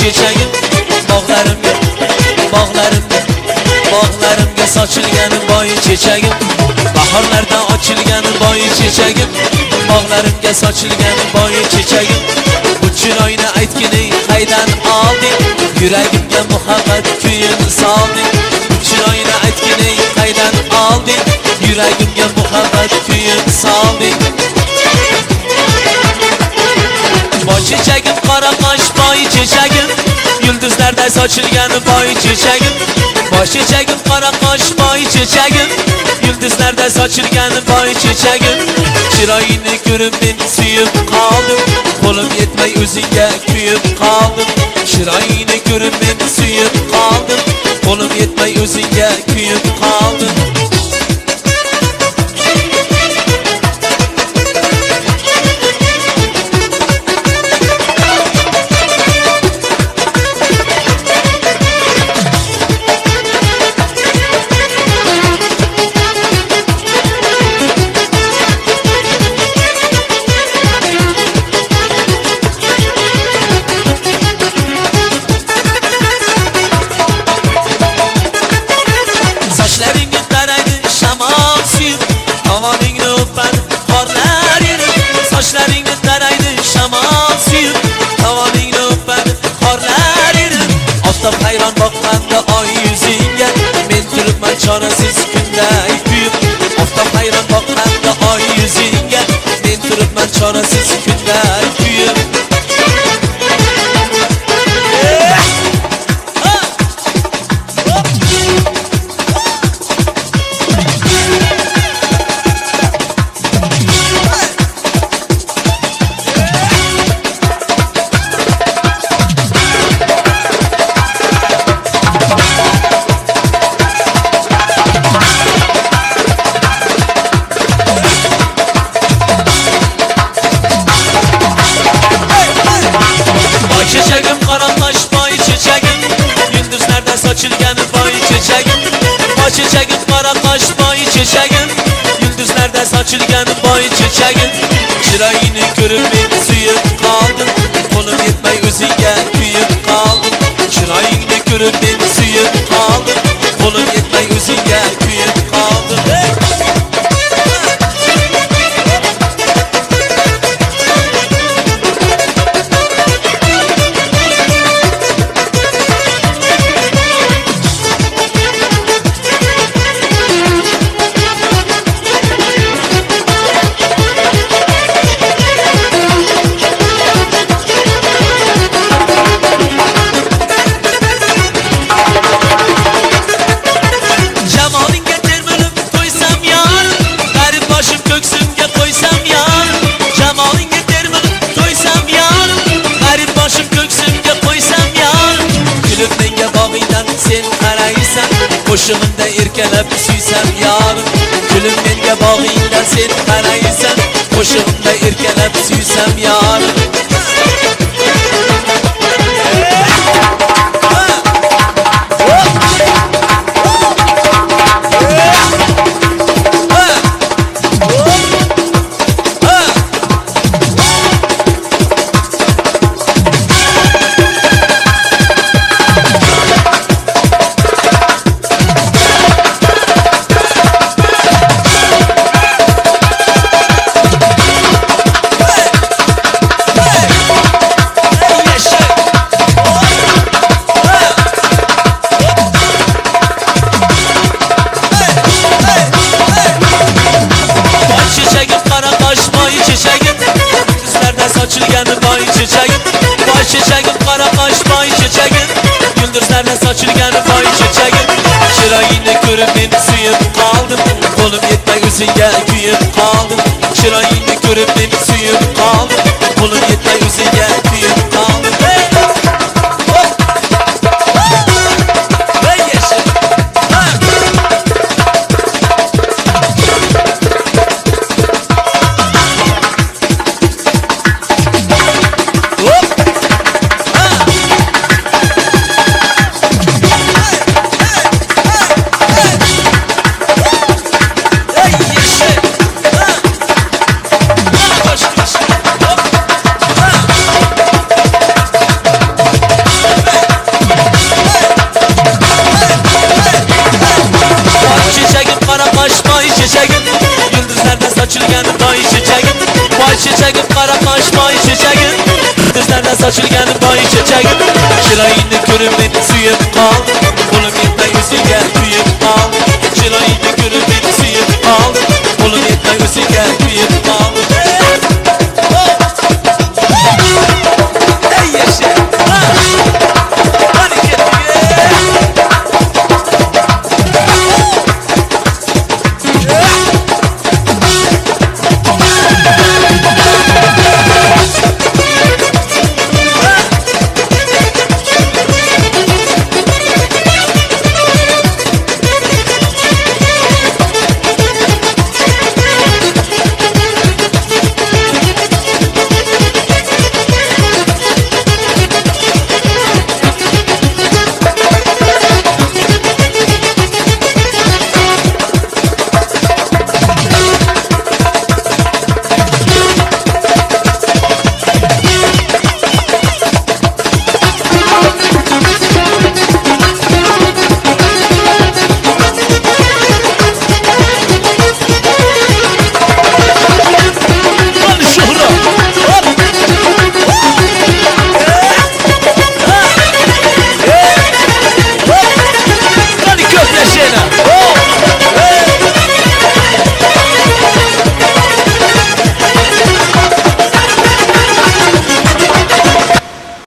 chechagim bog'larimga sochilgani boy chechagim bahorlarda ochilgani boy chechagim bog'larimga sochilgani boy chechagim bu chiroyni aytgining qaydan olding yuragimga muhabbat kuyini solding bu chiroyni aytgining qaydan olding yuragimga muhabbat kuyini solding boy chechagim qora qosh boy chechagim yulduzlarda sochilgani boy chechagim boy chechagim qora qosh boy chechagim yulduzlarda sochilgani boy chechagim chiroyingni ko'rib men suyib qoldim qo'lim yetmay o'zingga kuyib qoldim chiroyingni ko'rib men suyib qoldim qo'lim yetmay o'zingga kuyib qoldim chorasiz kunday kuyib oftob hayron boqmanda oy yuzingga men turibman chorasiz kunday kuyib chechagim qora qosh boy chechagim yulduzlarda sochilgani boy chechagim chiroyingni ko'rib men suyib qoldim qo'lim yetmay o'zingga kuyib qoldim chiroyingni ko'rib men suyib qoldim qo'lim yetmay o'zingga kuyib qoldim qo'shig'imda erkalab suysam yorim kulib menga bog'ingdan sen qaraysan qo'shig'imda erkalab suysam yorim chechagim qora qosh boy chechagim yulduzlarda sochilgani boy chechagim chiroyingni ko'rib men suyib qoldim qo'lim yetmay o'zingga kuyib qoldim chiroyingni ko'rib men suyib qoldim qo'lim yetmay o'zingga kuyib qoldim Yıldızlarda saçılgan boy çiçeğim Şirayını görüp beni suyup kal Kolum yetme yüzüge